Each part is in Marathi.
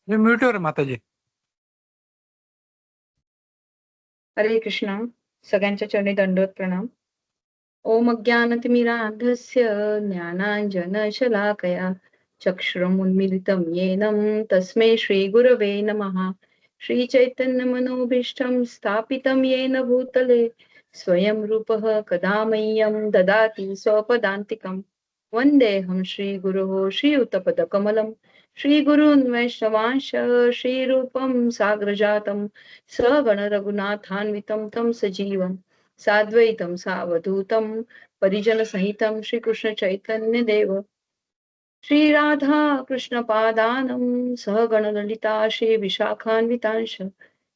मी म्यूटवर आहे माताजी. हरे कृष्णा. सगळ्यांच्या चरणी दंडवत प्रणाम. ओम अज्ञानतिमिरान्धस्य ज्ञानाञ्जनशलाकया चक्षुरुन्मीलितं येन तस्मै श्रीगुरवे नमः. श्रीचैतन्यमनोभीष्टं स्थापितं येन भूतले स्वयं रूपः कदा मह्यं ददाति स्वपदान्तिकं. वन्देऽहं श्रीगुरोः श्रीयुतपदकमलं श्रीगुरून् वैष्णवांश श्रीरूपं साग्रजातं सगण रघुनाथान्वितं तं सजीवं साद्वैतं सावधूतं परिजनसहितं श्रीकृष्ण चैतन्य देव श्री राधा कृष्ण पादानं सहगण ललिता श्री विशाखान्वितांश.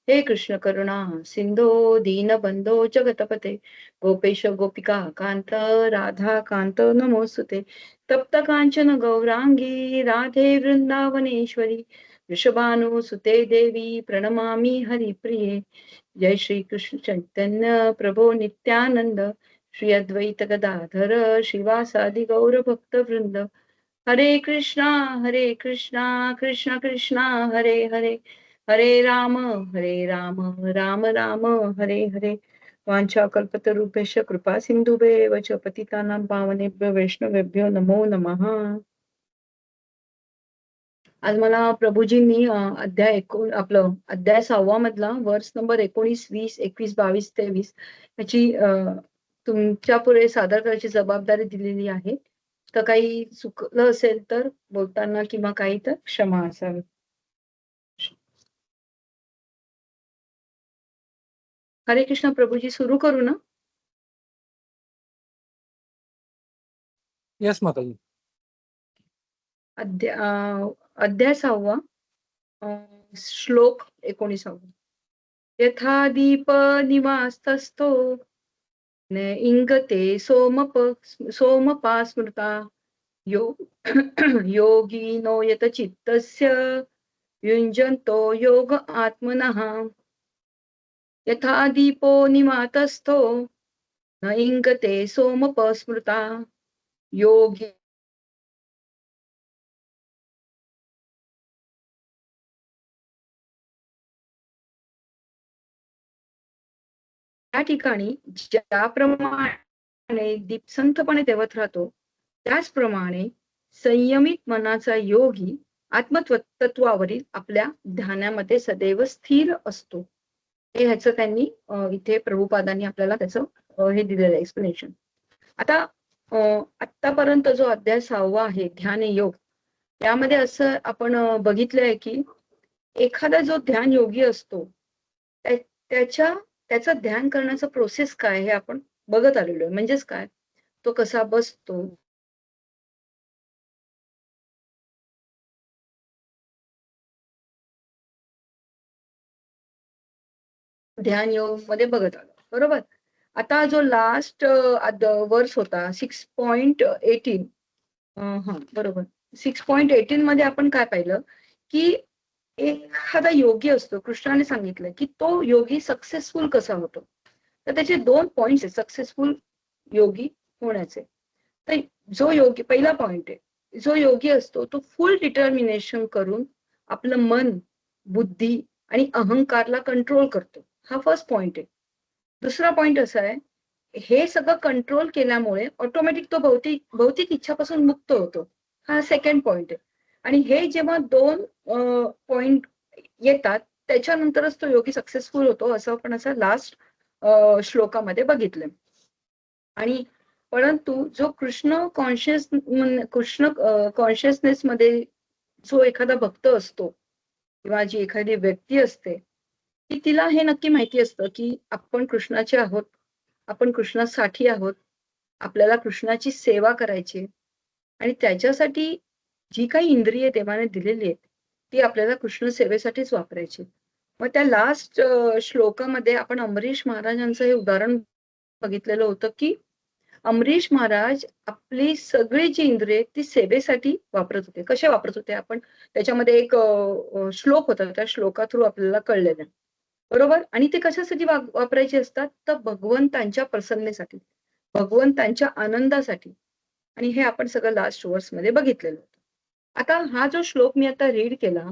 हे कृष्ण करुणा सिंधो दीनबंधो जगतपते गोपेश गोपिका कांत राधा कांत नमोस्तुते. तप्त कांचन गौरांगी राधे वृंदावनेश्वरी वृषभानुसुते देवी प्रणमामि हरिप्रिये. जय श्री कृष्ण चैतन्य प्रभो नित्यानंद श्री अद्वैत गदाधर शिवासादि गौर भक्त वृंद. हरे कृष्णा कृष्णा कृष्णा हरे हरे हरे राम राम राम हरे हरे. वाञ्छाकल्पतरुभ्यश्च कृपा सिन्धुभ्येव च पतितानां पावनेभ्यो वैष्णवेभ्यो नमो नमः. आज मला प्रभूजींनी आपलं अध्याय 6 मधला वर्स नंबर 19, 20, 21, 22, 23 याची तुमच्या पुढे सादर करायची जबाबदारी दिलेली आहे. तर काही चुकलं असेल तर बोलताना किंवा काही तर क्षमा असावी. हरे कृष्ण. प्रभूजी सुरू करू ना? येस माताजी. अध्याय 6 श्लोक 19. यथा दीप निवास्तस्थो न इंगते सोमपा स्मृता योगिनो यत चित्तस्य युञ्जन्तो योग आत्मनः. यथा दीपो निवातस्थो न इंगते सोमपस्मृता योगी या ठिकाणी ज्याप्रमाणे दीप संथपणे तेवत राहतो त्याचप्रमाणे संयमित मनाचा योगी आत्मतत्वावरील आपल्या ध्यानामध्ये सदैव स्थिर असतो. हे ह्याचं त्यांनी इथे प्रभुपादांनी आपल्याला त्याचं हे दिलेलं एक्सप्लेनेशन. आता आतापर्यंत जो अध्याय 6 आहे ध्यान योग, त्यामध्ये असं आपण बघितलंय की एखादा जो ध्यान योगी असतो त्याचं ध्यान करण्याचं प्रोसेस काय हे आपण बघत आलेलो आहे. म्हणजेच काय, तो कसा बसतो, ध्यान योग मध्ये बघत आलो. बरोबर. आता जो लास्ट वर्स होता 6.18, हा बरोबर 6.18 मध्ये आपण काय पाहिलं की एखादा योगी असतो, कृष्णाने सांगितलं की तो योगी सक्सेसफुल कसा होतो. तर त्याचे 2 पॉइंट्स आहेत सक्सेसफुल योगी होण्याचे. तर जो योगी, पहिला पॉइंट आहे, जो योगी असतो तो फुल डिटर्मिनेशन करून आपलं मन, बुद्धी आणि अहंकारला कंट्रोल करतो. हा फर्स्ट पॉइंट आहे. दुसरा पॉइंट असा आहे, हे सगळं कंट्रोल केल्यामुळे ऑटोमॅटिक तो भौतिक इच्छापासून मुक्त होतो. हा सेकंड पॉइंट आहे. आणि हे जेव्हा 2 पॉइंट येतात त्याच्यानंतरच तो योगी सक्सेसफुल होतो, असं आपण असं लास्ट श्लोकामध्ये बघितलं. आणि परंतु जो कृष्ण कॉन्शियसनेस मध्ये जो एखादा भक्त असतो किंवा जी एखादी व्यक्ती असते की तिला हे नक्की माहिती असतं की आपण कृष्णाचे आहोत, आपण कृष्णासाठी आहोत, आपल्याला कृष्णाची सेवा करायची आणि त्याच्यासाठी जी काही इंद्रिये देवाने दिलेली आहेत ती आपल्याला कृष्ण सेवेसाठीच वापरायची. मग त्या लास्ट श्लोकामध्ये आपण अमरीश महाराजांचं हे उदाहरण बघितलेलं होतं की अमरीश महाराज आपली सगळी जी इंद्रिये ती सेवेसाठी वापरत होते. कसे वापरत होते, आपण त्याच्यामध्ये एक श्लोक होता, त्या श्लोका थ्रू आपल्याला कळलेलं. बरोबर. आणि ते कशासाठी वापरायचे असतात, तर भगवंतांच्या प्रसन्नेसाठी, भगवंतांच्या आनंदासाठी. आणि हे आपण सगळं लास्ट वर्स मध्ये बघितलेलं होतं. आता हा जो श्लोक मी आता रीड केला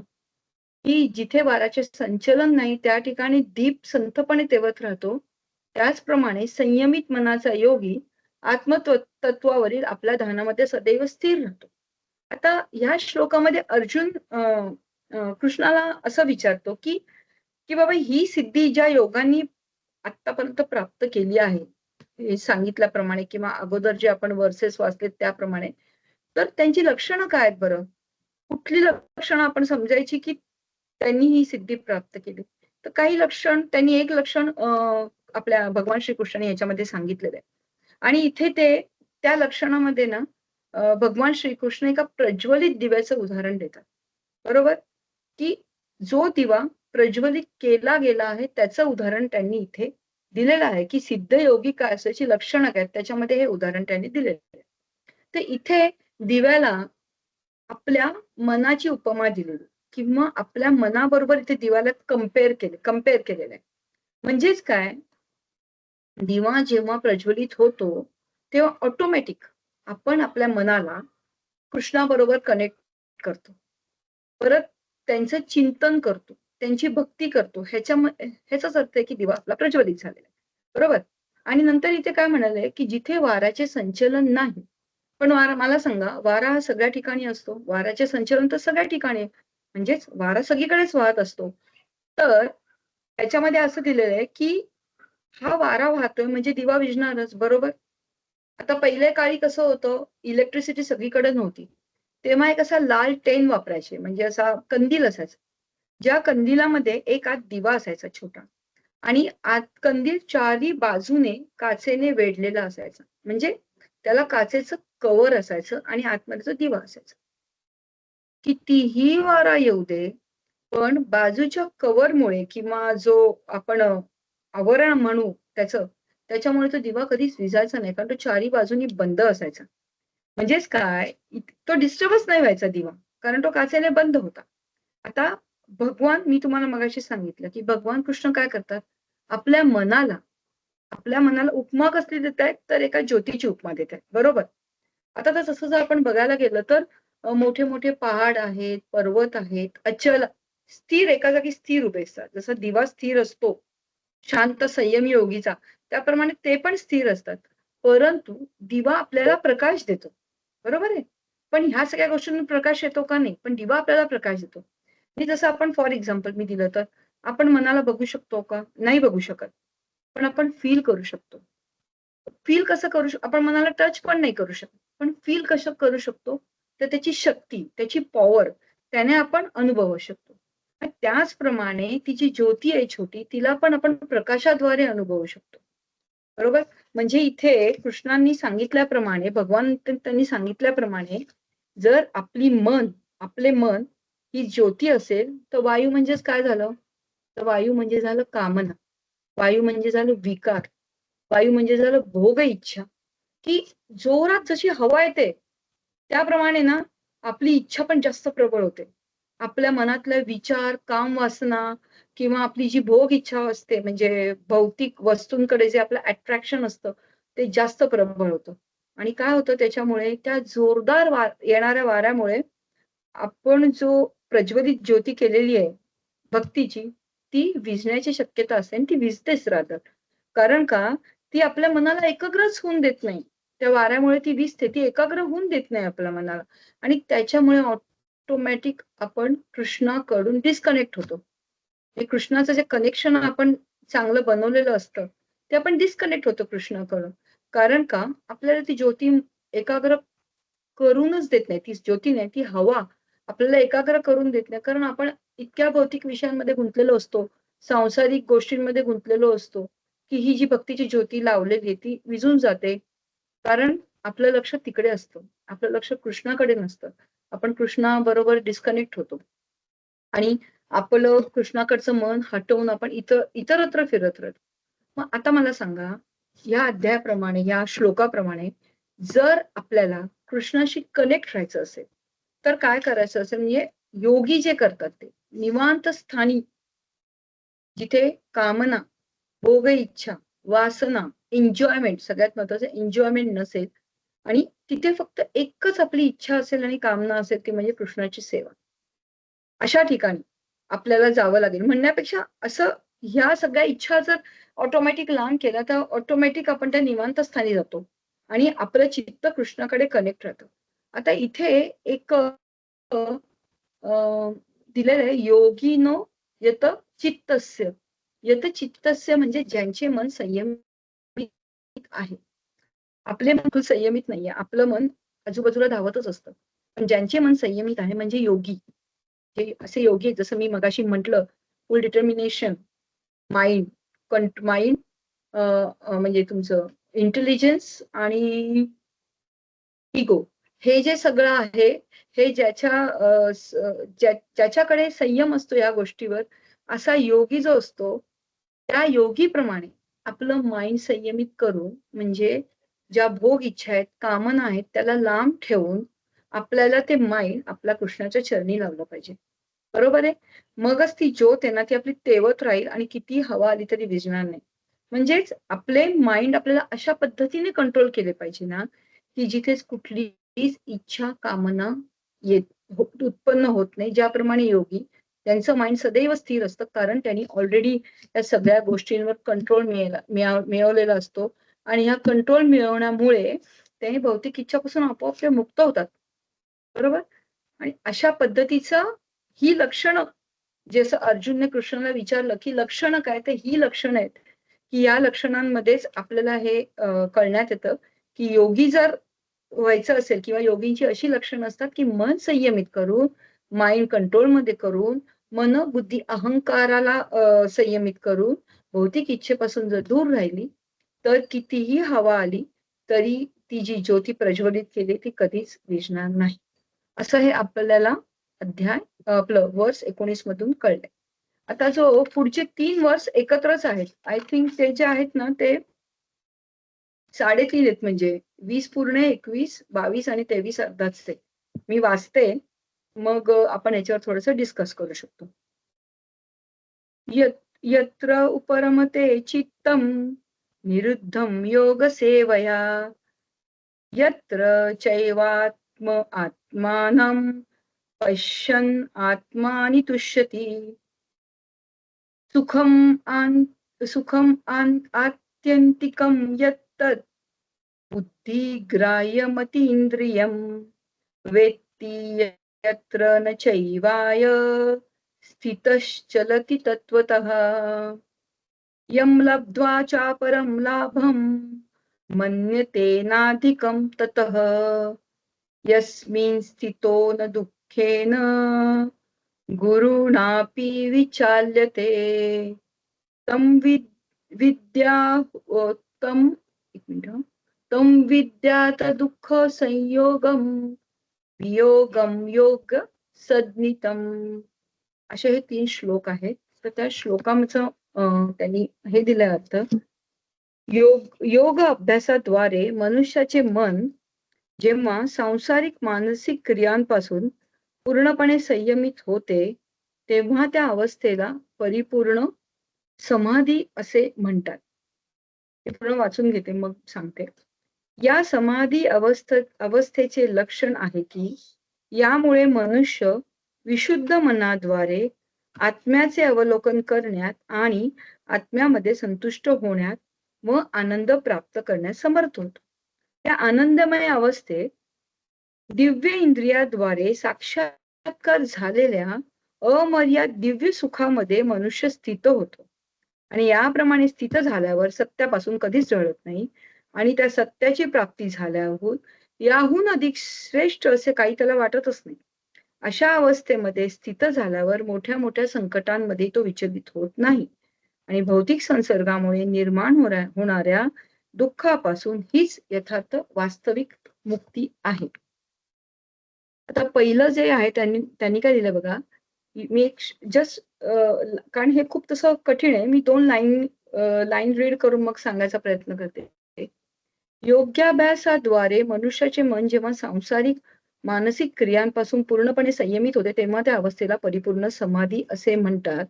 की जिथे वाराचे संचलन नाही त्या ठिकाणी दीप संथपणे तेवत राहतो. त्याचप्रमाणे संयमित मनाचा योगी आत्मतत्वावरील आपल्या ध्यानामध्ये सदैव स्थिर राहतो. आता ह्या श्लोकामध्ये अर्जुन कृष्णाला असं विचारतो की की बाबा ही सिद्धी ज्या योगांनी आतापर्यंत प्राप्त केली आहे, हे सांगितल्याप्रमाणे किंवा अगोदर जे आपण वर्सेस वाचले त्याप्रमाणे, तर त्यांची लक्षणं काय आहेत बरं? कुठली लक्षणं आपण समजायची की त्यांनी ही सिद्धी प्राप्त केली? तर काही लक्षण त्यांनी एक लक्षण आपल्या भगवान श्रीकृष्णाने याच्यामध्ये सांगितलेलं आहे. आणि इथे ते त्या लक्षणामध्ये ना भगवान श्रीकृष्ण एका प्रज्वलित दिव्याचं उदाहरण देतात. बरोबर? की जो दिवा प्रज्वलित केला गेला आहे त्याचं उदाहरण त्यांनी इथे दिलेलं आहे, की सिद्ध योगी काय असायची लक्षणं काय आहेत त्याच्यामध्ये हे उदाहरण त्यांनी दिलेलं आहे. तर इथे दिव्याला आपल्या मनाची उपमा दिलेली किंवा आपल्या मनाबरोबर इथे दिव्याला कंपेअर केलेलं आहे. म्हणजेच काय, दिवा जेव्हा प्रज्वलित होतो, तेव्हा ऑटोमॅटिक आपण आपल्या मनाला कृष्णाबरोबर कनेक्ट करतो. परत त्यांचं चिंतन करतो, त्यांची भक्ती करतो. ह्याचाच अर्थ आहे की दिवा आपला प्रज्वलित झालेला आहे. बरोबर? आणि नंतर इथे काय म्हणाले, की जिथे वाऱ्याचे संचलन नाही. पण मला सांगा, वारा हा सगळ्या ठिकाणी असतो. वाऱ्याचे संचलन तर सगळ्या ठिकाणी आहे. म्हणजेच वारा सगळीकडेच वाहत असतो. तर त्याच्यामध्ये असं दिलेलं आहे, की हा वारा वाहतोय म्हणजे दिवा विझणारच. बरोबर? आता पहिल्या काळी कसं होतं, इलेक्ट्रिसिटी सगळीकडे नव्हती. तेव्हा एक असा लाल टेन वापरायचे, म्हणजे असा कंदील असायचा. ज्या कंदिलामध्ये एक आत दिवा असायचा छोटा आणि आत कंदील चारी बाजूने काचेने वेढलेला असायचा. म्हणजे त्याला काचेचं कव्हर असायचं आणि आतमध्ये तो दिवा असायचा. कितीही वारा येऊ दे, पण बाजूच्या कव्हरमुळे किंवा जो आपण आवरण म्हणू त्याच्यामुळे तो दिवा कधीच विझायचा नाही. कारण तो चारी बाजूनी बंद असायचा. म्हणजेच काय, तो डिस्टर्बच नाही व्हायचा दिवा. कारण तो काचेने बंद होता. आता मी तुम्हाला मगाशी सांगितलं, की भगवान कृष्ण काय करतात, आपल्या मनाला आपल्या मनाला उपमा कसली देतायत, तर एका ज्योतीची उपमा देतायत. बरोबर? आता तर तसं जर आपण बघायला गेलं तर मोठे-मोठे पहाड आहेत, पर्वत आहेत, अचल स्थिर एका जागी स्थिर उभे असतात. जसा दिवा स्थिर असतो, शांत संयमी योगीचा, त्याप्रमाणे ते पण स्थिर असतात. परंतु दिवा आपल्याला प्रकाश देतो. बरोबर आहे? पण ह्या सगळ्या गोष्टींना प्रकाश येतो का? नाही. पण दिवा आपल्याला प्रकाश देतो. आणि जसं आपण फॉर एक्झाम्पल मी दिलं तर, आपण मनाला बघू शकतो का? नाही बघू शकत. पण आपण फील करू शकतो. फील कसं करू आपण मनाला टच पण नाही करू शकत. पण फील कसं करू शकतो? तर त्याची शक्ती, त्याची पॉवर त्याने आपण अनुभवू शकतो. त्याचप्रमाणे ती जी ज्योती आहे छोटी, तिला पण आपण प्रकाशाद्वारे अनुभवू शकतो. बरोबर? म्हणजे इथे कृष्णांनी सांगितल्याप्रमाणे, भगवान त्यांनी सांगितल्याप्रमाणे, जर आपले मन ही ज्योती असेल, तर वायू म्हणजेच काय झालं? तर वायू म्हणजे झालं कामना. वायू म्हणजे झालं विकार. वायू म्हणजे झालं भोग इच्छा, की जोरात जशी हवा येते, त्याप्रमाणे ना आपली इच्छा पण जास्त प्रबळ होते. आपल्या मनातले विचार, काम वासना किंवा आपली जी भोग इच्छा असते, म्हणजे भौतिक वस्तूंकडे जे आपलं अट्रॅक्शन असतं, ते जास्त प्रबळ होतं. आणि काय होतं त्याच्यामुळे त्या जोरदार येणाऱ्या वाऱ्यामुळे आपण जो प्रज्वलित ज्योती केलेली आहे भक्तीची, ती विझण्याची शक्यता असते आणि ती विझतेच राहतात. कारण का? ती आपल्या मनाला एकाग्रच होऊन देत नाही. त्या वाऱ्यामुळे ती विझते. ती एकाग्र होऊन देत नाही आपल्या मनाला आणि त्याच्यामुळे ऑटोमॅटिक आपण कृष्णाकडून डिस्कनेक्ट होतो. हे कृष्णाचं जे कनेक्शन आपण चांगलं बनवलेलं असतं, ते आपण डिस्कनेक्ट होतो कृष्णाकडून. कारण का? आपल्याला ती ज्योती एकाग्र करूनच देत नाही. ती ज्योती नाही, ती हवा आपल्याला एकाग्र करून देत नाही. कारण आपण इतक्या भौतिक विषयांमध्ये गुंतलेलो असतो, सांसारिक गोष्टींमध्ये गुंतलेलो असतो, की ही जी भक्तीची ज्योती लावलेली आहे, ती विझून जाते. कारण आपलं लक्ष तिकडे असतं. आपलं लक्ष कृष्णाकडे नसतं. आपण कृष्णाबरोबर डिस्कनेक्ट होतो आणि आपलं कृष्णाकडचं मन हटवून आपण इतरत्र फिरत राहतो. मग आता मला सांगा, या अध्यायाप्रमाणे, या श्लोकाप्रमाणे जर आपल्याला कृष्णाशी कनेक्ट राहायचं असेल, तर काय करायचं असेल? म्हणजे योगी जे करतात ते निवांत स्थानी जिथे कामना, भोग इच्छा, वासना, एन्जॉयमेंट सगळ्यात महत्वाचं एन्जॉयमेंट नसेल आणि तिथे फक्त एकच आपली इच्छा असेल आणि कामना असेल ती म्हणजे कृष्णाची सेवा. अशा ठिकाणी आपल्याला जावं लागेल म्हणण्यापेक्षा असं ह्या सगळ्या इच्छा जर ऑटोमॅटिक लांब केल्या तर ऑटोमॅटिक आपण त्या निवांत स्थानी जातो आणि आपलं चित्त कृष्णाकडे कनेक्ट राहतं. आता इथे एक दिलेलं आहे योगिनो यत चित्तस्य. यत चित्तस्य म्हणजे ज्यांचे मन संयमित आहे. आपले मन संयमित नाहीये. आपलं मन आजूबाजूला धावतच असतं. पण ज्यांचे मन संयमित आहे म्हणजे योगी. हे असे योगी आहेत जसं मी मगाशी म्हटलं फुल डिटर्मिनेशन, माइंड, माइंड म्हणजे तुमचं इंटेलिजन्स आणि इगो हे जे सगळं आहे हे ज्याच्याकडे संयम असतो या गोष्टीवर असा योगी जो असतो त्या योगीप्रमाणे आपलं माइंड संयमित करून म्हणजे ज्या भोग इच्छा आहेत कामना आहेत त्याला लांब ठेवून आपल्याला ते माइंड आपल्या कृष्णाच्या चरणी लावलं पाहिजे. बरोबर आहे. मगच ती ज्योत आहे ना ती आपली तेवत राहील आणि किती हवा आली तरी विझणार नाही. म्हणजेच आपले माइंड आपल्याला अशा पद्धतीने कंट्रोल केले पाहिजे ना की जिथेच कुठलीच इच्छा कामना उत्पन्न होत नाही. ज्याप्रमाणे योगी त्यांचं माइंड सदैव स्थिर असतं कारण त्यांनी ऑलरेडी या सगळ्या गोष्टींवर कंट्रोल मिळवलेला असतो आणि ह्या कंट्रोल मिळवण्यामुळे ते भौतिक इच्छापासून आपोआप ते मुक्त होतात. बरोबर. आणि अशा पद्धतीचं ही लक्षणं जसं अर्जुनने कृष्णाला विचारलं की लक्षणं काय तर ही लक्षणं आहेत की या लक्षणांमध्येच आपल्याला हे कळण्यात येतं की योगी जर व्हायचं असेल किंवा योगींची अशी लक्षणं असतात की मन संयमित करून माइंड कंट्रोलमध्ये करून मन बुद्धी अहंकाराला संयमित करून भौतिक इच्छेपासून जर दूर राहिली तर कितीही हवा आली तरी ती जी ज्योती प्रज्वलित केली ती कधीच विझणार नाही. असं हे आपल्याला अध्याय आपलं वर्ष 19 मधून कळलंय. आता जो पुढचे 3 वर्ष एकत्रच आहेत. आय थिंक ते जे आहेत ना ते 3.5 आहेत म्हणजे 20 पूर्ण 21, 22 आणि 23 अर्धाच ते. मी वाचते मग आपण याच्यावर थोडंसं डिस्कस करू शकतो. यत्र उपरमते चित्तम निरुद्धं योगसेवया यत्र चैवात्म आत्मानं पश्यन् आत्मानि तुष्यति सुखम आत्यंतिकं यत्तत् बुद्धिग्राह्यमतीन्द्रियं वेत्ति यत्र न चैवाय स्थितश्चलति तत्त्वतः यं लब्ध्वा चापरं लाभं मन्यतेनाधिकं ततः यस्मिन् स्थितो न दुःखेन गुरुणापि विचाल्यते तं विद्या तं विद्यात दुःख संयोगं वियोगं योग सद्नितम. असे हे 3 श्लोक आहेत. तर त्या श्लोकांचं त्यांनी हे दिलं अर्थ योग अभ्यासाद्वारे मनुष्याचे मन जेव्हा सांसारिक मानसिक क्रियांपासून पूर्णपणे संयमित होते तेव्हा त्या अवस्थेला परिपूर्ण समाधी असे म्हणतात. हे पूर्ण वाचून घेते मग सांगते. या समाधी अवस्थेचे लक्षण आहे की यामुळे मनुष्य विशुद्ध मनाद्वारे आत्म्याचे अवलोकन करण्यात आणि आत्म्यामध्ये संतुष्ट होण्यात व आनंद प्राप्त करण्यास समर्थ होतो. त्या आनंदमय अवस्थेत दिव्य इंद्रियाद्वारे साक्षात्कार झालेल्या अमर्याद दिव्य सुखामध्ये मनुष्य स्थित होतो आणि याप्रमाणे स्थित झाल्यावर सत्यापासून कधीच टळत नाही आणि त्या सत्याची प्राप्ती झाल्यावर याहून अधिक श्रेष्ठ असे काही त्याला वाटतच नाही. अशा अवस्थेमध्ये स्थित झाल्यावर मोठ्या मोठ्या संकटांमध्ये तो विचलित होत नाही आणि भौतिक संसर्गामुळे निर्माण होणाऱ्या दुःखापासून हीच यथार्थ वास्तविक मुक्ती आहे. आता पहिलं जे आहे त्यांनी काय दिलं बघा. मी एक जस्ट कारण हे खूप तसं कठीण आहे. मी 2 लाईन रीड करून मग सांगायचा प्रयत्न करते. योग्याभ्यासाद्वारे मनुष्याचे मन जेव्हा सांसारिक मानसिक क्रियांपासून पूर्णपणे संयमित होते तेव्हा त्या अवस्थेला परिपूर्ण समाधी असे म्हणतात.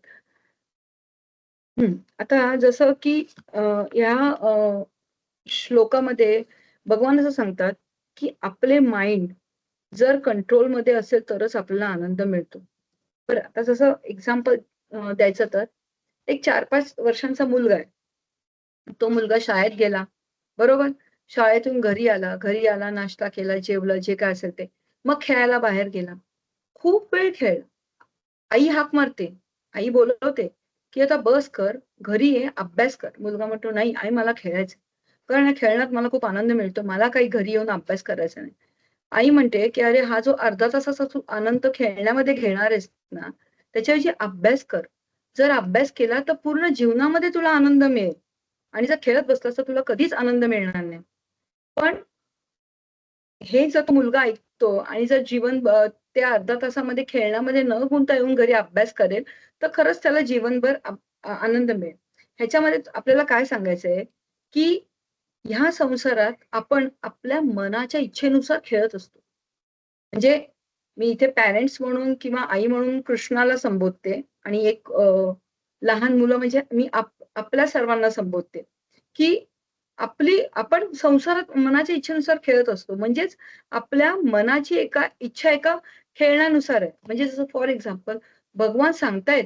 आता जसं की या श्लोकामध्ये भगवान असं सांगतात की आपले माइंड जर कंट्रोलमध्ये असेल तरच आपल्याला आनंद मिळतो. बरं, आता जसं एक्झाम्पल द्यायचं तर एक 4-5 वर्षांचा मुलगा आहे. तो मुलगा शाळेत गेला, बरोबर? शाळेतून घरी आला, नाश्ता केला, जेवलं, जे काय असेल ते. मग खेळायला बाहेर गेला. खूप वेळ खेळला. आई हाक मारते, आई बोलवते, की "आता बस कर, घरी ये, अभ्यास कर." मुलगा म्हणतो, "नाही आई मला खेळायचंय. कारण या खेळण्यात मला खूप आनंद मिळतो. मला काही घरी येऊन अभ्यास करायचा नाही." आई म्हणते, की "अरे हा जो अर्धा तासाचा तू आनंद खेळण्यामध्ये घेणार आहेस ना, त्याच्याऐवजी अभ्यास कर. जर अभ्यास केला तर पूर्ण जीवनामध्ये तुला आनंद मिळेल आणि जर खेळत बसलास तर तुला कधीच आनंद मिळणार नाही." पण हे जर तो मुलगा ऐकतो आणि जर त्या अर्ध्या तासामध्ये खेळण्यामध्ये न गुंता येऊन घरी अभ्यास करेल, तर खरंच त्याला जीवनभर आनंद मिळेल. ह्याच्यामध्ये आपल्याला काय सांगायचंय, की ह्या संसारात आपण आपल्या मनाच्या इच्छेनुसार खेळत असतो. म्हणजे मी इथे पॅरेंट्स म्हणून किंवा आई म्हणून कृष्णाला संबोधते आणि एक लहान मुलं म्हणजे मी आपल्या सर्वांना संबोधते, की आपण संसारात मनाच्या इच्छेनुसार खेळत असतो. म्हणजेच आपल्या मनाची इच्छा एका खेळण्यानुसार आहे. म्हणजे जसं फॉर एक्झाम्पल भगवान सांगतायत,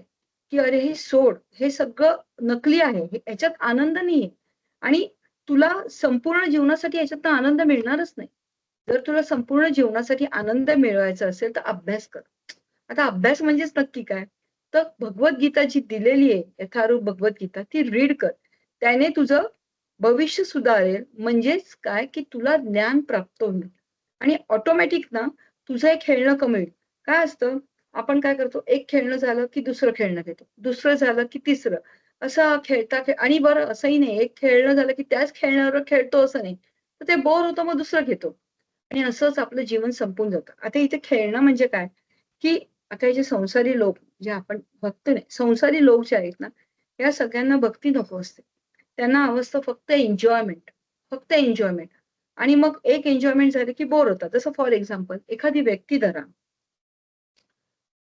की "अरे हे सोड. हे सगळं नकली आहे. ह्याच्यात आनंद नाहीये आणि तुला संपूर्ण जीवनासाठी ह्याच्यातनं आनंद मिळणारच नाही. जर तुला संपूर्ण जीवनासाठी आनंद मिळवायचा असेल, तर अभ्यास कर." आता अभ्यास म्हणजेच नक्की काय? तर भगवद्गीता जी दिलेली आहे, यथारूप भगवद्गीता ती रीड कर. त्याने तुझं भविष्य सुधारेल. म्हणजेच काय, की तुला ज्ञान प्राप्त होईल आणि ऑटोमॅटिक ना तुझं एक खेळणं कमी होईल. काय असतं, आपण काय करतो, एक खेळणं झालं, की दुसरं खेळणं घेतो. दुसरं झालं, की तिसरं. असं आणि बरं असंही नाही, एक खेळणं झालं, की त्याच खेळण्यावर खेळतो असं नाही. तर ते बोर होतं मग दुसरं घेतो आणि असंच आपलं जीवन संपून जातं. आता इथे खेळणं म्हणजे काय, की आता हे जे संसारी लोक, जे आपण भक्त नाही, संसारी लोक जे आहेत ना, या सगळ्यांना भक्ती नको असते. त्यांना हवं असतं फक्त एन्जॉयमेंट, फक्त एन्जॉयमेंट आणि मग एक एन्जॉयमेंट झाली की बोर होतात. जसं फॉर एक्झाम्पल एखादी व्यक्ती धरा,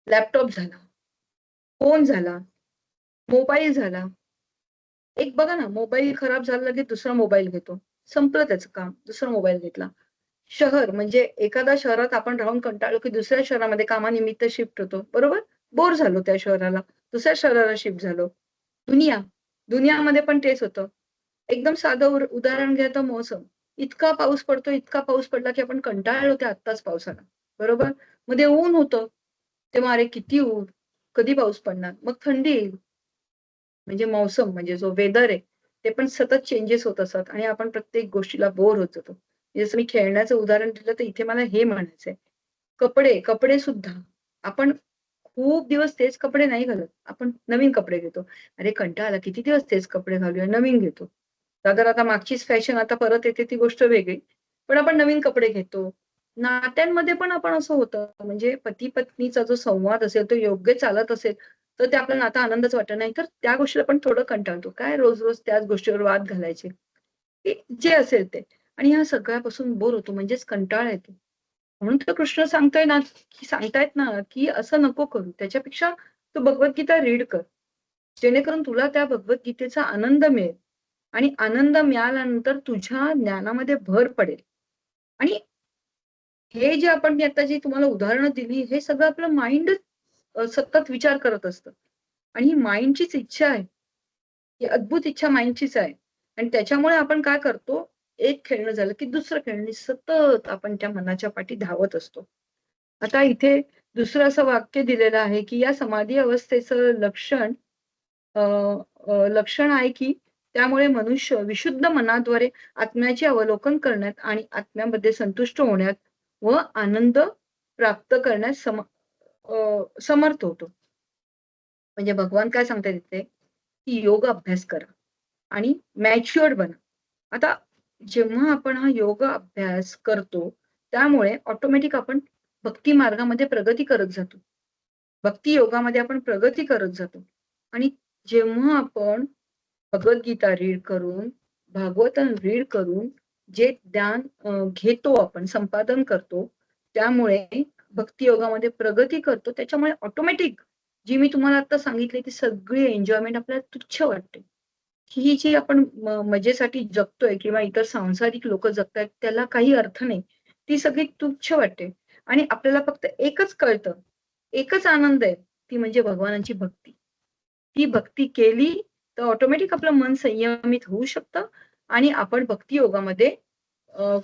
लॅपटॉप झाला, फोन झाला, मोबाईल झाला. एक बघा ना, मोबाईल खराब झाला लगेच दुसरा मोबाईल घेतो. संपलं त्याचं काम, दुसरा मोबाईल घेतला. शहर म्हणजे एखाद्या शहरात आपण राहून कंटाळलो, की दुसऱ्या शहरामध्ये कामानिमित्त शिफ्ट होतो, बरोबर? बोर झालो त्या शहराला, दुसऱ्या शहराला शिफ्ट झालो. दुनिया, दुनियामध्ये पण तेच होतं. एकदम साधं उदाहरण घ्या तर मौसम. इतका पाऊस पडतो, इतका पाऊस पडला, की आपण कंटाळलो त्या आत्ताच पावसाला, बरोबर? मध्ये ऊन होतं. तेव्हा अरे किती ऊन, कधी पाऊस पडणार? मग थंडी येईल. म्हणजे मौसम म्हणजे जो वेदर आहे, ते पण सतत चेंजेस होत असतात आणि आपण प्रत्येक गोष्टीला बोर होत जातो. जसं मी खेळण्याचं उदाहरण दिलं, तर इथे मला हे म्हणायचंय. कपडे सुद्धा आपण खूप दिवस तेच कपडे नाही घालत. आपण नवीन कपडे घेतो. अरे कंटाळा आला, किती दिवस तेच कपडे घालूया, नवीन घेतो. अगर आता मागचीच फॅशन आता परत येते ती गोष्ट वेगळी. पण आपण नवीन कपडे घेतो. नात्यांमध्ये पण आपण असं होतं, म्हणजे पती-पत्नीचा जो संवाद असेल, तो योग्य चालत असेल, तर ते आपल्याला नातं आनंदाचं वाटत नाही, तर त्या गोष्टीला आपण थोडं कंटाळतो. काय रोज-रोज त्याच गोष्टीवर वाद घालायचे, की जे असेल ते. आणि ह्या सगळ्यापासून बोर होतो म्हणजेच कंटाळा येतो. म्हणून तर कृष्ण सांगतायत ना, की असं नको करू. त्याच्यापेक्षा तू भगवद्गीता रीड कर. जेणेकरून तुला त्या भगवद्गीतेचा आनंद मिळेल आणि आनंद मिळाल्यानंतर तुझ्या ज्ञानामध्ये भर पडेल. आणि हे जे मी आता जी तुम्हाला उदाहरणं दिली, हे सगळं आपलं माइंडच सतत विचार करत असतं. आणि ही माइंडचीच इच्छा आहे. ही अद्भुत इच्छा माइंडचीच आहे. आणि त्याच्यामुळे आपण काय करतो, एक खेळणं झालं की दुसरं खेळणे सतत आपण त्या मनाच्या पाठी धावत असतो. आता इथे दुसरं असं वाक्य दिलेलं आहे, की या समाधी अवस्थेचं अ, लक्षण आहे, की त्यामुळे मनुष्य विशुद्ध मनाद्वारे आत्म्याचे अवलोकन करण्यात आणि आत्म्यामध्ये संतुष्ट होण्यात व आनंद प्राप्त करण्यास समर्थ होतो. म्हणजे भगवान काय सांगतायत तिथे, की योग अभ्यास करा आणि मॅच्युअर्ड बना. आता जेव्हा आपण हा योग अभ्यास करतो, त्यामुळे ऑटोमॅटिक आपण भक्ती मार्गामध्ये प्रगती करत जातो. भक्ती योगामध्ये आपण प्रगती करत जातो आणि जेव्हा आपण भगवद्गीता रीड करून, भागवतन रीड करून जे ज्ञान घेतो आपण, संपादन करतो, त्यामुळे भक्ती योगामध्ये प्रगती करतो. त्याच्यामुळे ऑटोमॅटिक जी मी तुम्हाला आता सांगितली ती सगळी एन्जॉयमेंट आपल्याला तुच्छ वाटते. ही जी आपण मजेसाठी जगतोय किंवा इतर सांसारिक लोकं जगतायत त्याला काही अर्थ नाही. ती सगळी तुच्छ वाटते आणि आपल्याला फक्त एकच कळतं, एकच आनंद आहे, भक्ती म्हणजे भगवानांची भक्ती. ती भक्ती केली तर ऑटोमॅटिक आपलं मन संयमित होऊ शकतं आणि आपण भक्ती योगामध्ये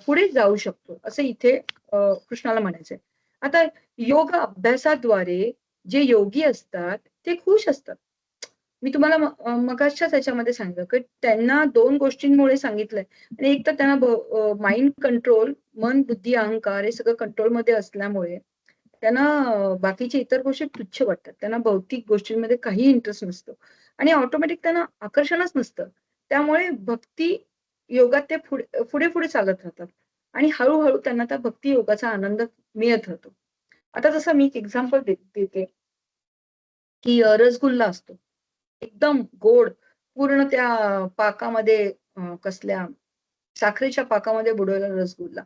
पुढे जाऊ शकतो असं इथे कृष्णाला म्हणायचंय. आता योग अभ्यासाद्वारे जे योगी असतात ते खुश असतात. मी तुम्हाला मगाच्याच ह्याच्यामध्ये सांगितलं की त्यांना 2 गोष्टींमुळे सांगितलंय आणि एक तर त्यांना माइंड कंट्रोल, मन, बुद्धी, अहंकार हे सगळं कंट्रोलमध्ये असल्यामुळे त्यांना बाकीच्या इतर गोष्टी तुच्छ वाटतात. त्यांना भौतिक गोष्टींमध्ये काही इंटरेस्ट नसतो आणि ऑटोमॅटिक त्यांना आकर्षणच नसतं. त्यामुळे भक्ती योगात ते पुढे-पुढे चालत राहतात आणि हळू त्यांना त्या भक्ती योगाचा आनंद मिळत राहतो. आता जसं मी एक एक्झाम्पल देते, की रसगुल्ला असतो. एकदम गोड पूर्ण त्या पाकामध्ये कसल्या साखरेच्या पाकामध्ये बुडवलेला रसगुल्ला.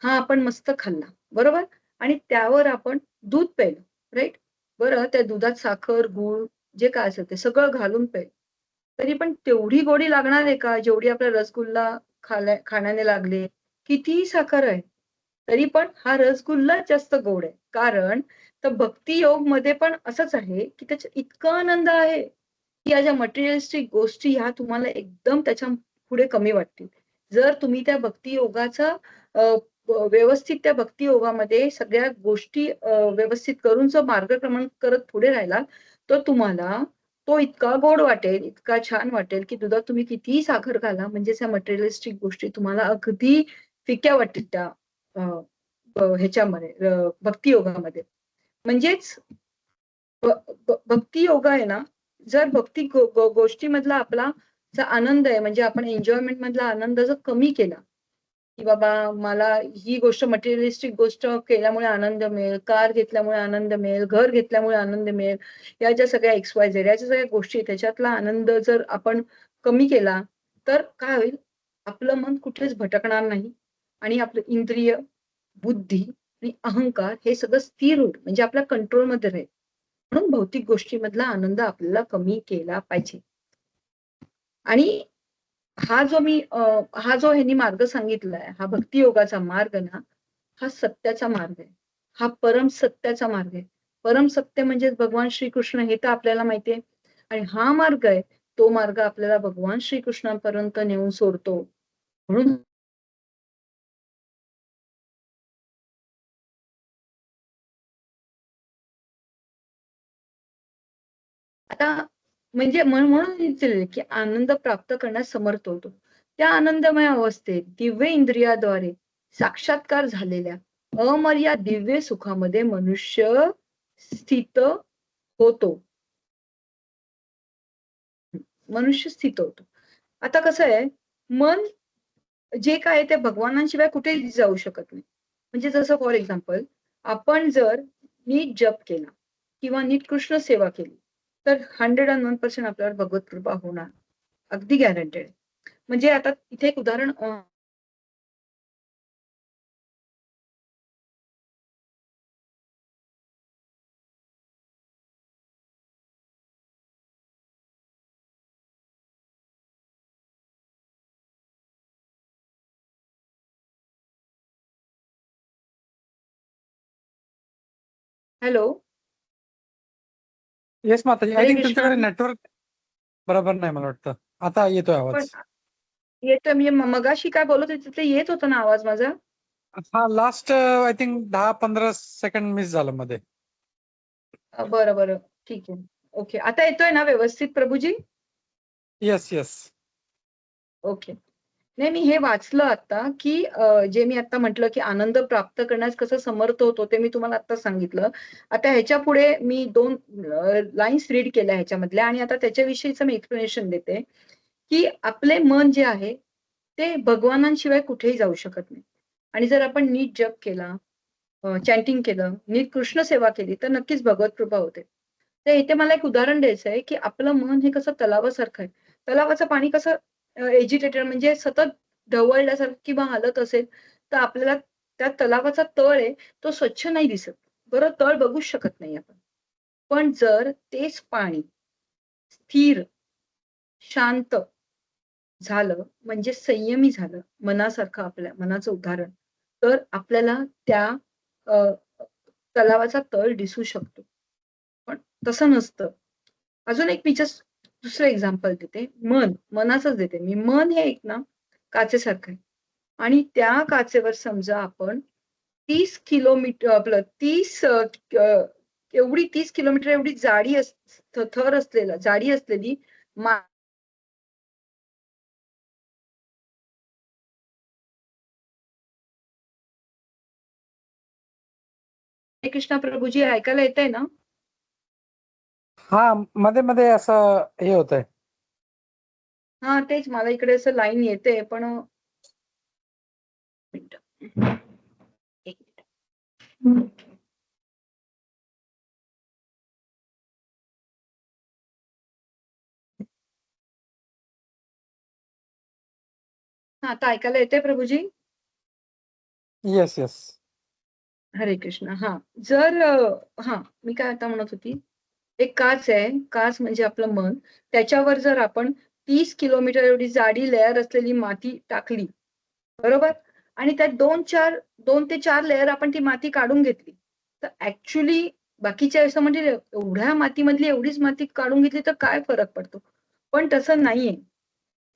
हा आपण मस्त खाल्ला, बरोबर? आणि त्यावर आपण दूध प्यायलं, राइट? बरं त्या दुधात साखर, गूळ जे काय असेल ते सगळं घालून प्यायलं. तरी पण तेवढी गोडी लागणार आहे का, जेवढी आपला रसगुल्ला खाण्याने लागली? कितीही साखर आहे, तरी पण हा रसगुल्लाच जास्त गोड आहे. कारण तर भक्ती योगमध्ये पण असंच आहे, की त्याच्यात इतका आनंद आहे, की या ज्या मटेरिअलिस्टिक गोष्टी ह्या तुम्हाला एकदम त्याच्या पुढे कमी वाटतील. जर तुम्ही त्या भक्ती योगाचा व्यवस्थित त्या भक्ती योगामध्ये सगळ्या गोष्टी व्यवस्थित करून जर मार्गक्रमण करत पुढे राहिलात, तर तुम्हाला तो इतका गोड वाटेल, इतका छान वाटेल, की दुधात तुम्ही कितीही साखर घाला, म्हणजेच ह्या मटेरिअलिस्टिक गोष्टी तुम्हाला अगदी फिक्या वाटतील त्या अ, ह्याच्यामध्ये भक्ती योगामध्ये. म्हणजेच भ भ भक्ती योगा आहे ना, जर भक्ती गोष्टीमधला आपला जो आनंद आहे, म्हणजे आपण एन्जॉयमेंट मधला आनंद जर कमी केला, की बाबा मला ही गोष्ट मटेरिअलिस्टिक गोष्ट केल्यामुळे आनंद मिळेल, कार घेतल्यामुळे आनंद मिळेल, घर घेतल्यामुळे आनंद मिळेल, या ज्या सगळ्या XYZ या ज्या सगळ्या गोष्टी आहेत, त्याच्यातला आनंद जर आपण कमी केला, तर काय होईल? आपलं मन कुठेच भटकणार नाही आणि आपलं इंद्रिय, बुद्धी आणि अहंकार हे सगळं स्थिर होईल. म्हणजे आपल्या कंट्रोलमध्ये राहील. म्हणून भौतिक गोष्टीमधला आनंद आपल्याला कमी केला पाहिजे. आणि हा जो ह्यांनी मार्ग सांगितलाय, हा भक्ती योगाचा मार्ग ना, हा सत्याचा मार्ग आहे. हा परम सत्याचा मार्ग आहे. परम सत्य म्हणजे भगवान श्रीकृष्ण हे तर आपल्याला माहिती आहे. आणि हा मार्ग आहे, तो मार्ग आपल्याला भगवान श्रीकृष्णापर्यंत नेऊन सोडतो. म्हणून आता म्हणजे म्हणून विचारले, की आनंद प्राप्त करण्यास समर्थ होतो. त्या आनंदमय अवस्थेत दिव्य इंद्रियाद्वारे साक्षात्कार झालेल्या अमर्याद दिव्य सुखामध्ये मनुष्य स्थित होतो. मनुष्य स्थित होतो. आता कसं आहे, मन जे काय आहे ते भगवानांशिवाय कुठेही जाऊ शकत नाही. म्हणजे जसं फॉर एक्झाम्पल आपण जर नीट जप केला किंवा नीट कृष्ण सेवा केली, तर 101% आपल्यावर भगवत कृपा होणार. अगदी गॅरंटेड आहे. म्हणजे आता इथे एक उदाहरण हॅलो, येस माताजी, आय हरे थिंक कृष्णा. तुमच्याकडे नेटवर्क बरोबर नाही मला वाटतं. आता येतोय पण आवाज. येतं म्हणजे मगाशी काय बोलत होते तिथे येत होता ना आवाज माझा? हा last I think 10-15 second miss झालं मध्ये. बरं, बरं. ठीक आहे. ओके. आता येतोय ना व्यवस्थित प्रभूजी? Yes yes. ओके. नाही मी हे वाचलं आता, की जे मी आता म्हटलं, की आनंद प्राप्त करण्यास कसं समर्थ होतो, ते मी तुम्हाला आत्ताच सांगितलं. आता ह्याच्यापुढे मी 2 लाईन्स रीड केल्या ह्याच्यामधल्या आणि आता त्याच्याविषयीचं मी एक्सप्लेनेशन देते, की आपले मन जे आहे, ते भगवानांशिवाय कुठेही जाऊ शकत नाही. आणि जर आपण नीट जप केला, चॅन्टिंग केलं, नीट कृष्ण सेवा केली, तर नक्कीच भगवत कृपा होते. तर इथे मला एक उदाहरण द्यायचं आहे, की आपलं मन हे कसं तलावासारखं आहे. तलावाचं पाणी कसं एजिटेटेड म्हणजे सतत ढवळल्यासारखं किंवा हलत असेल, तर आपल्याला त्या तलावाचा तळ आहे, तो स्वच्छ नाही दिसत. बरं, तळ बघूच शकत नाही आपण. पण जर तेच पाणी स्थिर, शांत झालं, म्हणजे संयमी झालं, मनासारखं आपल्या मनाचं उदाहरण, तर आपल्याला त्या अ, तलावाचा तळ दिसू शकतो. पण तसं नसतं. अजून एक मी जस्ट दुसरं एक्झाम्पल देते. मनाचंच देते मी. मन हे एक ना काचेसारखं आहे आणि त्या काचेवर समजा आपण 30 किलोमीटर आपलं 30 एवढी 30 किलोमीटर एवढी थर असलेला जाडी असलेली कृष्णा प्रभूजी ऐकायला येतंय ना? हा, मध्ये मध्ये असं हे होत आहे. हा तेच मला इकडे असं लाईन येते पण मिनिट. एक मिनिट. हा आता ऐकायला येते प्रभूजी? Yes yes. हरे कृष्ण. हा जर हा मी काय आता म्हणत होती, एक काच आहे, काच म्हणजे आपलं मन, त्याच्यावर जर आपण 30 किलोमीटर एवढी जाडी लेअर असलेली माती टाकली, बरोबर, आणि त्यात 2 ते 4 लेअर आपण ती माती काढून घेतली, तर ऍक्च्युली बाकीच्या असं म्हणजे एवढ्या मातीमधली एवढीच माती काढून घेतली तर काय फरक पडतो, पण तसं नाहीये.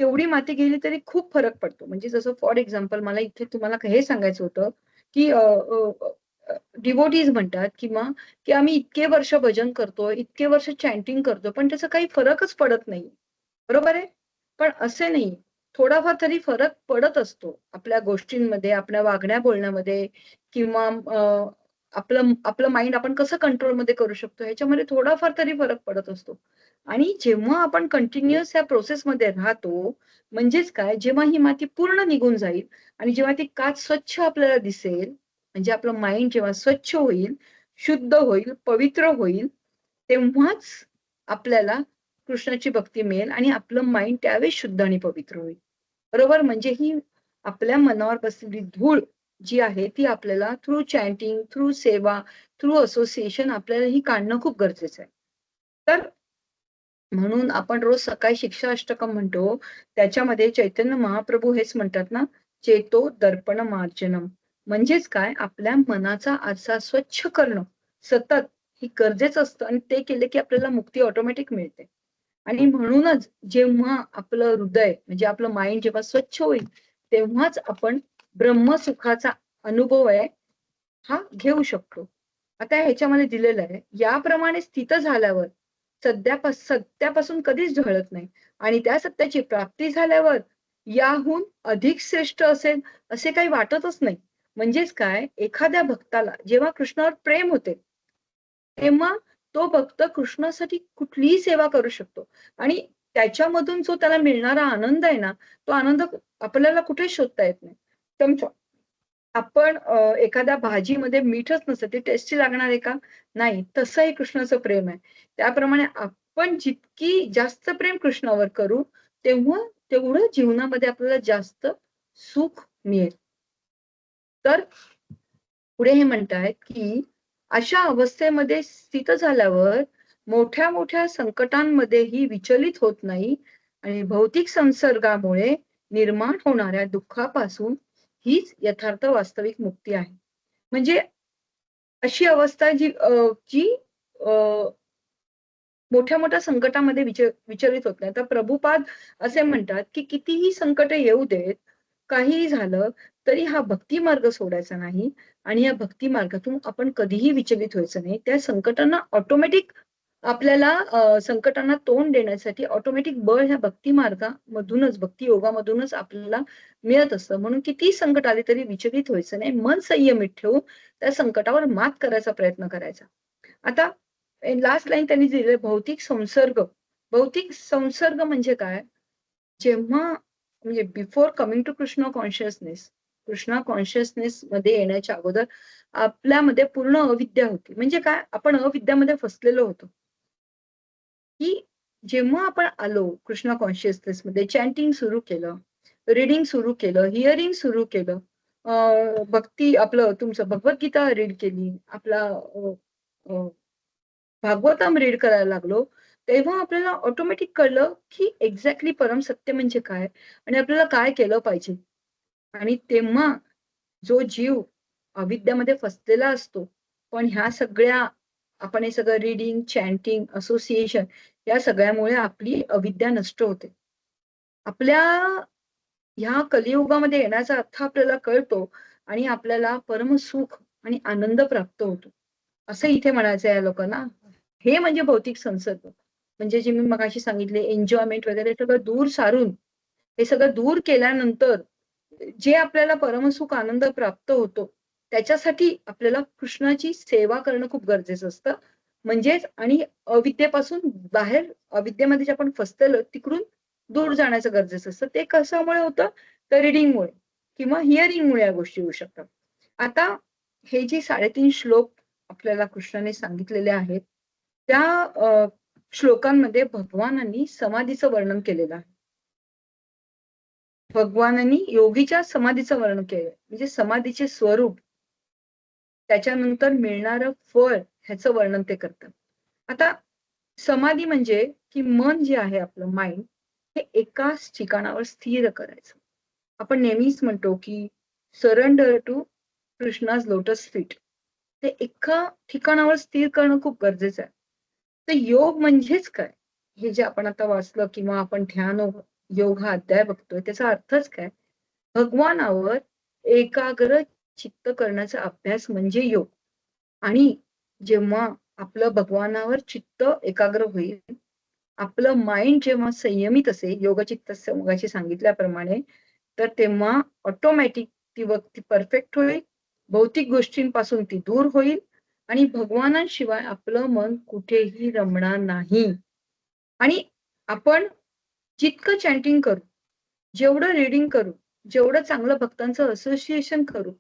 तेवढी माती गेली तरी खूप फरक पडतो. म्हणजे जसं फॉर एक्झाम्पल मला इथे तुम्हाला हे सांगायचं होतं की डिवोटीज म्हणतात किंवा की आम्ही इतके वर्ष भजन करतो, इतके वर्ष चॅन्टिंग करतो, पण त्याचा काही फरकच पडत नाही. बरोबर आहे? पण असे नाही. थोडाफार तरी फरक पडत असतो आपल्या गोष्टींमध्ये, आपल्या वागण्या बोलण्यामध्ये किंवा आपलं आपलं माइंड आपण कसं कंट्रोलमध्ये करू शकतो ह्याच्यामध्ये थोडाफार तरी फरक पडत असतो. आणि जेव्हा आपण कंटिन्युअस या प्रोसेसमध्ये राहतो, म्हणजेच काय, जेव्हा ही माती पूर्ण निघून जाईल आणि जेव्हा ती काच स्वच्छ आपल्याला दिसेल, म्हणजे आपलं माइंड जेव्हा स्वच्छ होईल, शुद्ध होईल, पवित्र होईल, तेव्हाच आपल्याला कृष्णाची भक्ती मिळेल आणि आपलं माइंड त्यावेळेस शुद्ध आणि पवित्र होईल. बरोबर? म्हणजे ही आपल्या मनावर बसलेली धूळ जी आहे ती आपल्याला थ्रू चॅन्टिंग, थ्रू सेवा, थ्रू असोसिएशन आपल्याला ही काढणं खूप गरजेचं आहे. तर म्हणून आपण रोज सकाळी शिक्षा अष्टकम म्हणतो, त्याच्यामध्ये चैतन्य महाप्रभू हेच म्हणतात ना, चेतो दर्पण मार्जनम. म्हणजेच काय, आपल्या मनाचा आरसा स्वच्छ करणं सतत हे गरजेचं असतं आणि ते केले की आपल्याला मुक्ती ऑटोमॅटिक मिळते. आणि म्हणूनच जेव्हा आपलं हृदय म्हणजे आपलं माइंड जेव्हा स्वच्छ होईल, तेव्हाच आपण ब्रह्मसुखाचा अनुभव आहे हा घेऊ शकतो. आता ह्याच्यामध्ये दिलेलं आहे, याप्रमाणे स्थित झाल्यावर सत्यापासून कधीच ढळत नाही आणि त्या सत्याची प्राप्ती झाल्यावर याहून अधिक श्रेष्ठ असेल असे काही वाटतच नाही. म्हणजेच काय, एखाद्या भक्ताला जेव्हा कृष्णावर प्रेम होते, तेव्हा तो भक्त कृष्णासाठी कुठलीही सेवा करू शकतो आणि त्याच्यामधून जो त्याला मिळणारा आनंद आहे ना, तो आनंद आपल्याला कुठेच शोधता येत नाही. समजा आपण एखाद्या भाजीमध्ये मीठच नसतं, ते टेस्टी लागणार आहे का? नाही. तसंही कृष्णाचं प्रेम आहे. त्याप्रमाणे आपण जितकी जास्त प्रेम कृष्णावर करू, तेव्हा तेवढं जीवनामध्ये आपल्याला जास्त सुख मिळेल. तर पुढे हे म्हणतायत, की अशा अवस्थेमध्ये स्थित झाल्यावर मोठ्या-मोठ्या संकटांमध्येही विचलित होत नाही आणि भौतिक संसर्गामुळे निर्माण होणाऱ्या दुःखापासून हीच यथार्थ वास्तविक मुक्ती आहे. म्हणजे अशी अवस्था जी अ, मोठ्या-मोठ्या संकटामध्ये विचलित होत नाही. तर प्रभुपाद असे म्हणतात, की कितीही संकट येऊ देत, काहीही झालं, तरी हा भक्ती मार्ग सोडायचा नाही आणि या भक्ती मार्गातून आपण कधीही विचलित व्हायचं नाही. त्या संकटांना ऑटोमॅटिक आपल्याला संकटांना तोंड देण्यासाठी ऑटोमॅटिक बळ ह्या भक्ती मार्गामधूनच, भक्ती योगामधूनच आपल्याला मिळत असतं. म्हणून कितीही संकट आले तरी विचलित व्हायचं नाही. मन संयमित ठेवून त्या संकटावर मात करायचा प्रयत्न करायचा. आता लास्ट लाईन त्यांनी दिली भौतिक संसर्ग. भौतिक संसर्ग म्हणजे काय? जेव्हा म्हणजे before coming to Krishna consciousness, Krishna consciousness मध्ये येण्याच्या अगोदर आपल्यामध्ये पूर्ण अविद्या होती. म्हणजे काय? आपण अविद्यामध्ये फसलेलो होतो. की जेव्हा आपण आलो कृष्णा कॉन्शियसनेस मध्ये, चॅन्टिंग सुरू केलं, रीडिंग सुरू केलं, हिअरिंग सुरू केलं, भक्ती आपलं तुमचं भगवद्गीता रीड केली, आपला भागवतम रीड करायला लागलो, तेव्हा आपल्याला ऑटोमॅटिक कळलं, की एक्झॅक्टली परम सत्य म्हणजे काय आणि आपल्याला काय केलं पाहिजे. आणि तेव्हा जो जीव अविद्यामध्ये फसलेला असतो, पण ह्या सगळ्या आपण हे सगळं रीडिंग, चॅन्टिंग, असोसिएशन या सगळ्यामुळे आपली अविद्या नष्ट होते. आपल्या ह्या कलियुगामध्ये येण्याचा अर्थ आपल्याला कळतो आणि आपल्याला परमसुख आणि आनंद प्राप्त होतो. असं इथे म्हणायचं आहे या लोकांना. हे म्हणजे भौतिक संसर्ग. म्हणजे जे मी मगाशी सांगितले एन्जॉयमेंट वगैरे सगळं दूर सारून, हे सगळं दूर केल्यानंतर जे आपल्याला परमसुख आनंद प्राप्त होतो, त्याच्यासाठी आपल्याला कृष्णाची सेवा करणं खूप गरजेचं असतं. म्हणजेच आणि अविद्येपासून बाहेर अविद्येमध्ये जे आपण फसलेलो तिकडून दूर जाण्याचं गरजेचं असतं. ते कशामुळे होतं? तर रीडिंगमुळे किंवा हिअरिंगमुळे या गोष्टी होऊ शकतात. आता हे जे 3.5 श्लोक आपल्याला कृष्णाने सांगितलेले आहेत, त्या श्लोकांमध्ये भगवानांनी समाधीचं वर्णन केलेलं आहे. भगवानांनी योगीच्या समाधीचं वर्णन केलंय. म्हणजे समाधीचे स्वरूप, त्याच्यानंतर मिळणारं फळ ह्याचं वर्णन ते करतात. आता समाधी म्हणजे की मन जे आहे आपलं माइंड हे एकाच ठिकाणावर स्थिर करायचं. आपण नेहमीच म्हणतो की surrender to Krishna's lotus feet. ते एका ठिकाणावर स्थिर करणं खूप गरजेचं आहे. तर योग म्हणजेच काय? हे जे आपण आता वाचलं किंवा आपण ध्यान योग हा अध्याय बघतोय त्याचा अर्थच काय? भगवानावर एकाग्र चित्त करण्याचा अभ्यास म्हणजे योग. आणि जेव्हा आपलं भगवानावर चित्त एकाग्र होईल, आपलं माइंड जेव्हा संयमित असेल, योगचित्तस्य मगाशी सांगितल्याप्रमाणे, तर तेव्हा ऑटोमॅटिक ती व्यक्ती परफेक्ट होईल, भौतिक गोष्टींपासून ती दूर होईल आणि भगवानाशिवाय आपलं मन कुठेही रमणार नाही. आणि आपण जितकं चॅन्टिंग करू, जेवढं रीडिंग करू, जेवढं चांगलं भक्तांचं असोसिएशन करू,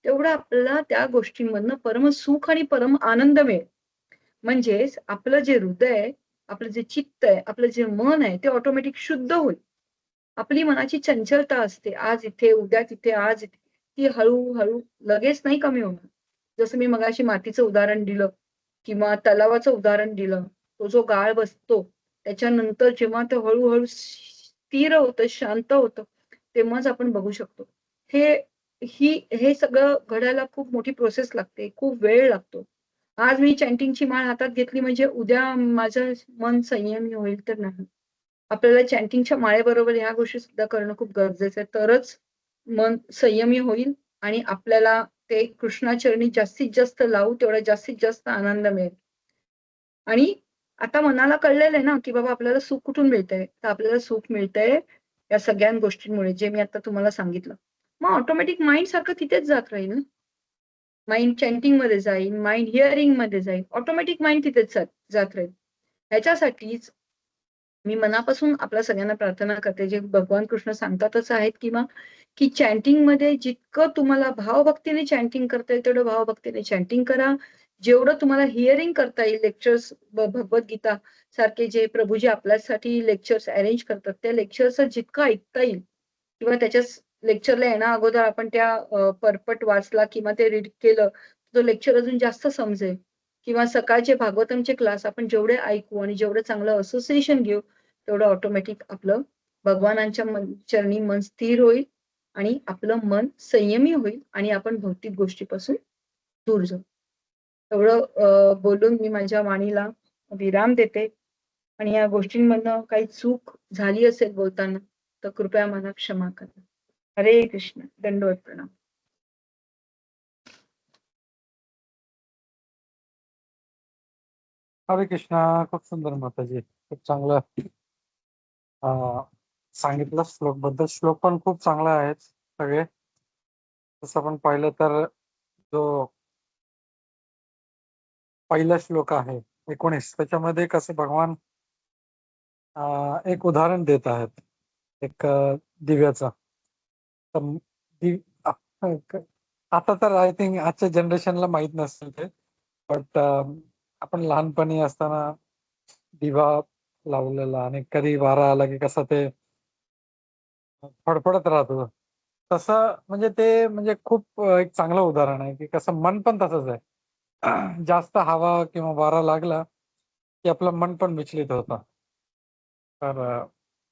तेवढं आपल्याला त्या गोष्टींमधनं परम सुख आणि परम आनंद मिळेल. म्हणजेच आपलं जे हृदय आहे, आपलं जे चित्त आहे, आपलं जे मन आहे, ते ऑटोमॅटिक शुद्ध होईल. आपली मनाची चंचलता असते, आज इथे, उद्या तिथे, आज इथे, ती हळू लगेच नाही कमी होणार. जसं मी मगाशी मातीचं उदाहरण दिलं किंवा तलावाचं उदाहरण दिलं. तो जो गाळ बसतो, त्याच्यानंतर जेव्हा ते हळू स्थिर होतं, शांत होतं, तेव्हाच आपण बघू शकतो. हे हे सगळं घडायला खूप मोठी प्रोसेस लागते, खूप वेळ लागतो. आज मी चॅन्टिंगची माळ हातात घेतली म्हणजे उद्या माझं मन संयमी होईल तर नाही. आपल्याला चॅन्टिंगच्या माळेबरोबर ह्या गोष्टी सुद्धा करणं खूप गरजेचं आहे. तरच मन संयमी होईल आणि आपल्याला ते कृष्णाचरणी जास्तीत जास्त लावू तेवढा जास्तीत जास्त आनंद मिळेल. आणि आता मनाला कळलेलं आहे ना, की बाबा आपल्याला सुख कुठून मिळतंय? तर आपल्याला सुख मिळतंय या सगळ्या गोष्टींमुळे जे मी आता तुम्हाला सांगितलं. मग ऑटोमॅटिक माइंड सारखं तिथेच जात राहील ना. माइंड चॅन्टिंगमध्ये जाईल, माइंड हिअरिंगमध्ये जाईल. ऑटोमॅटिक माइंड तिथेच जात राहील. ह्याच्यासाठीच मी मनापासून आपल्या सगळ्यांना प्रार्थना करते, जे भगवान कृष्ण सांगतातच आहेत किंवा की चॅन्टिंगमध्ये जितकं तुम्हाला भावभक्तीने चॅन्टिंग करता येईल, तेवढं भावभक्तीने चॅन्टिंग करा. जेवढं तुम्हाला हिअरिंग करता येईल लेक्चर्स भगवद्गीता सारखे जे प्रभूजी आपल्यासाठी लेक्चर्स अरेंज करतात, त्या लेक्चर्स जितकं ऐकता येईल किंवा त्याच्याच लेक्चरला येण्या अगोदर आपण त्या परपट वाचला किंवा ते रीड केलं, तो लेक्चर अजून जास्त समजेल. किंवा सकाळचे भागवतमचे क्लास आपण जेवढे ऐकू आणि जेवढं चांगलं असोसिएशन घेऊ, तेवढं ऑटोमॅटिक आपलं भगवानांच्या चरणी मन स्थिर होईल आणि आपलं मन संयमी होईल आणि आपण भौतिक गोष्टीपासून दूर जाऊ. एवढं बोलून मी माझ्या वाणीला विराम देते आणि या गोष्टींमधनं काही चूक झाली असेल बोलताना, तर कृपया मला क्षमा करा. हरे कृष्ण. दंडवत प्रणाम. हरे कृष्णा. खूप सुंदर माताजी, खूप चांगलं सांगितलं श्लोक बद्दल. श्लोक पण खूप चांगले आहेत सगळे. तसं आपण पाहिलं तर जो पहिला श्लोक आहे 19, त्याच्यामध्ये कसं भगवान एक उदाहरण देत आहेत, एक दिव्याचं. तर आता तर आय थिंक आजच्या जनरेशनला माहित नसेल ते, बट आपण लहानपणी असताना दिवा लावलेला आणि कधी वारा आला की कसं ते फडफडत राहतो. तसं म्हणजे ते म्हणजे खूप एक चांगलं उदाहरण आहे की कसं मन पण तसंच आहे. जास्त हवा किंवा वारा लागला की आपलं मन पण विचलित होतं. तर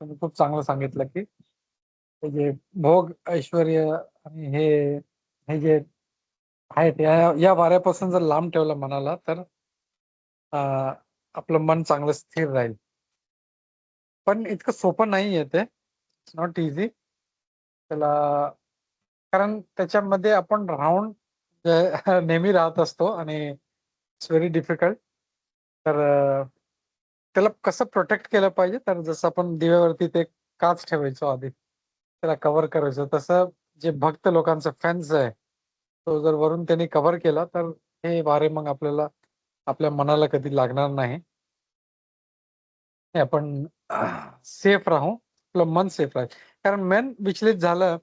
तुम्ही खूप चांगलं सांगितलं की हे जे भोग ऐश्वर आणि हे हे जे आहेत या या वाऱ्यापासून जर लांब ठेवलं मनाला, तर आपलं मन चांगलं स्थिर राहील. पण इतकं सोपं नाहीये ते. It's not easy. त्याला कारण त्याच्यामध्ये आपण राहून नेहमी राहत असतो आणि इट्स व्हेरी डिफिकल्ट. तर त्याला कसं प्रोटेक्ट केलं पाहिजे, तर जसं आपण दिव्यावरती ते काच ठेवायचो आधी, त्याला कव्हर करायचो, तसं जे भक्त लोकांचा फॅन्स आहे, तो जर वरून त्यांनी कव्हर केला, तर हे वारे मग आपल्याला आपल्या मनाला कधी लागणार नाही. हे आपण सेफ राहू, आपलं मन सेफ राहील. कारण मन विचलित झालं,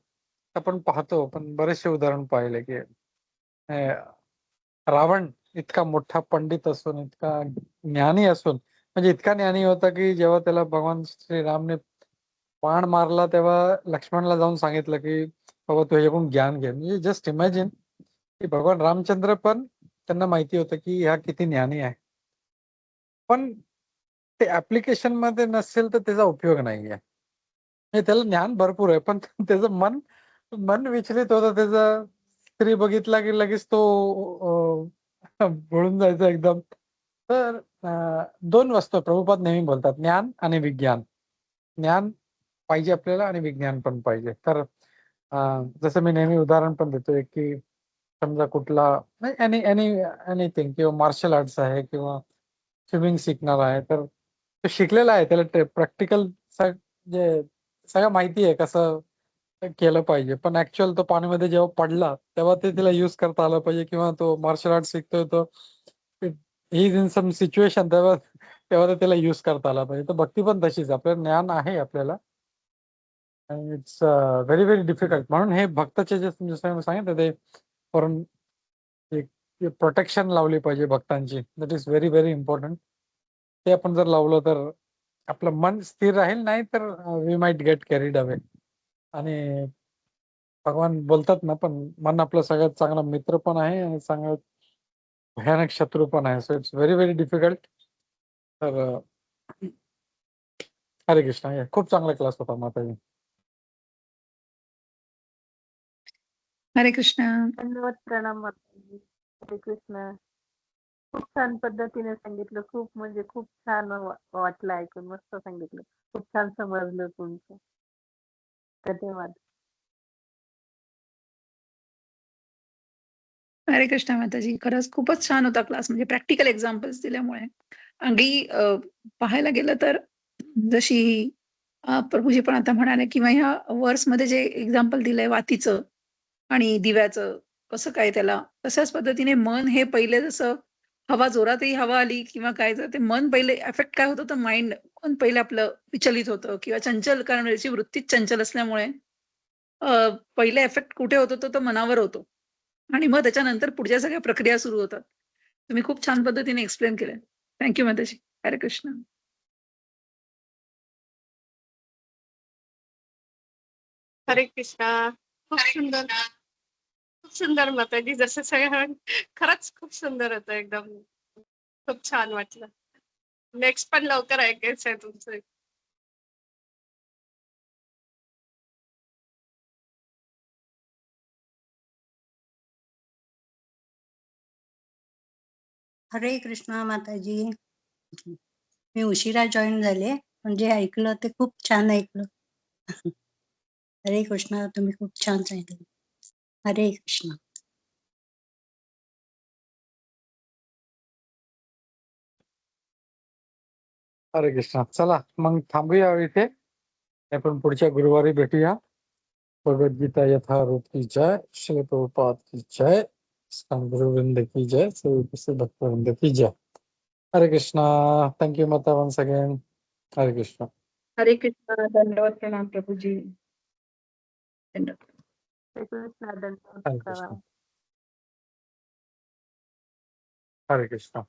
आपण पाहतो, पण बरेचसे उदाहरण पाहिले, की रावण इतका मोठा पंडित असून, इतका ज्ञानी असून, म्हणजे इतका ज्ञानी होता, की जेव्हा त्याला भगवान श्रीरामने बाण मारला, तेव्हा लक्ष्मणला जाऊन सांगितलं, की बाबा तू ह्याच्याकडून ज्ञान घे. म्हणजे जस्ट इमॅजिन, की भगवान रामचंद्र पण त्यांना माहिती होतं, की हा किती ज्ञानी आहे. पण ते ऍप्लिकेशन मध्ये नसेल तर त्याचा उपयोग नाहीये. म्हणजे त्याला ज्ञान भरपूर आहे, पण त्याचं मन मन विचलित होतं त्याचं. स्त्री बघितला की लगेच तो भुळून जायचा एकदम. तर 2 वस्तू प्रभुपाद नेहमी बोलतात, ज्ञान आणि विज्ञान. ज्ञान पाहिजे आपल्याला आणि विज्ञान पण पाहिजे. तर जसं मी नेहमी उदाहरण पण देतो, की समजा कुठला एनी एनी एनिथिंग किंवा मार्शल आर्ट्स आहे किंवा स्विमिंग शिकणार आहे, तर तो शिकलेला आहे. त्याला प्रॅक्टिकल जे सगळं माहिती आहे कसं केलं पाहिजे. पण ॲक्चुअल तो पाण्यामध्ये जेव्हा पडला, तेव्हा ते त्याला यूज करता आलं पाहिजे किंवा तो मार्शल आर्ट शिकतोय तो he is in some situation, तेव्हा तेव्हा तर त्याला यूज करता आला पाहिजे. तर भक्ती पण तशीच. आपल्याला ज्ञान आहे आपल्याला आणि इट्स व्हेरी, व्हेरी डिफिकल्ट. म्हणून हे भक्ताचे जे जसं मी सांगितलं ते वरून एक प्रोटेक्शन लावली पाहिजे भक्तांची. That is very, very important. ते आपण जर लावलं तर आपलं मन स्थिर राहील, नाही तर we might get carried away. आणि भगवान बोलतात ना, पण मन आपला सगळ्यात चांगला मित्र पण आहे आणि सगळ्यात भयानक शत्रू पण आहे. So it's very, very difficult. तर हरे कृष्णा. खूप चांगला क्लास होता माताजी. हरे कृष्ण. धन्यवाद. प्रणाम माताजी. हरे कृष्ण. खूप छान पद्धतीने सांगितलं. खूप म्हणजे खूप छान वाटलं ऐकून. मस्त सांगितलं. खूप छान समजलं तुमचं. धन्यवाद. हरे कृष्ण माताजी. खरंच खूपच छान होता क्लास. म्हणजे प्रॅक्टिकल एक्झाम्पल्स दिल्यामुळे अगदी पाहायला गेलं तर जशी प्रभूजी पण आता म्हणाले किंवा ह्या वर्समध्ये जे एक्झाम्पल दिलंय वातीचं आणि दिव्याचं, कसं काय त्याला तशाच पद्धतीने मन हे पहिले जसं हवा जोरातही हवा आली किंवा काय तर ते मन पहिले अफेक्ट काय होत होतं, माइंड मन पहिले आपलं विचलित होतं किंवा चंचल, कारण याची वृत्तीच चंचल असल्यामुळे पहिले इफेक्ट कुठे होतो तो मनावर होतो आणि मग त्याच्यानंतर पुढच्या सगळ्या प्रक्रिया सुरू होतात. तुम्ही खूप छान पद्धतीने एक्सप्लेन केलं. थँक यू माताजी. हरे कृष्ण. हरे कृष्णा. खूप सुंदर. खूप सुंदर माताजी. जसं सगळं खरंच खूप सुंदर होतं एकदम. खूप छान वाटलं. नेक्स्ट पण लवकर ऐकायचं आहे तुमचं. हरे कृष्णा माताजी. मी उशिरा जॉईन झाले, पण जे ऐकलं ते खूप छान ऐकलं. हरे कृष्णा. तुम्ही खूप छान सांगितलं. हरे कृष्णा. हरे कृष्णा. चला मग थांबूया इथे. आपण पुढच्या गुरुवारी भेटूया. भगवद्गीता यथारूप की जय. श्री प्रभुपाद की जय. गुरुवृंद की जय. सभी भक्तवृंद की जय. हरे कृष्णा. थँक यू माता वन्स अगेन. हरे कृष्णा. हरे कृष्ण. धन्यवाद. प्रणाम प्रभूजी. धन्यवाद. हरे कृष्णा. हरे धन्यवाद. कृष्णा. हरे कृष्णा.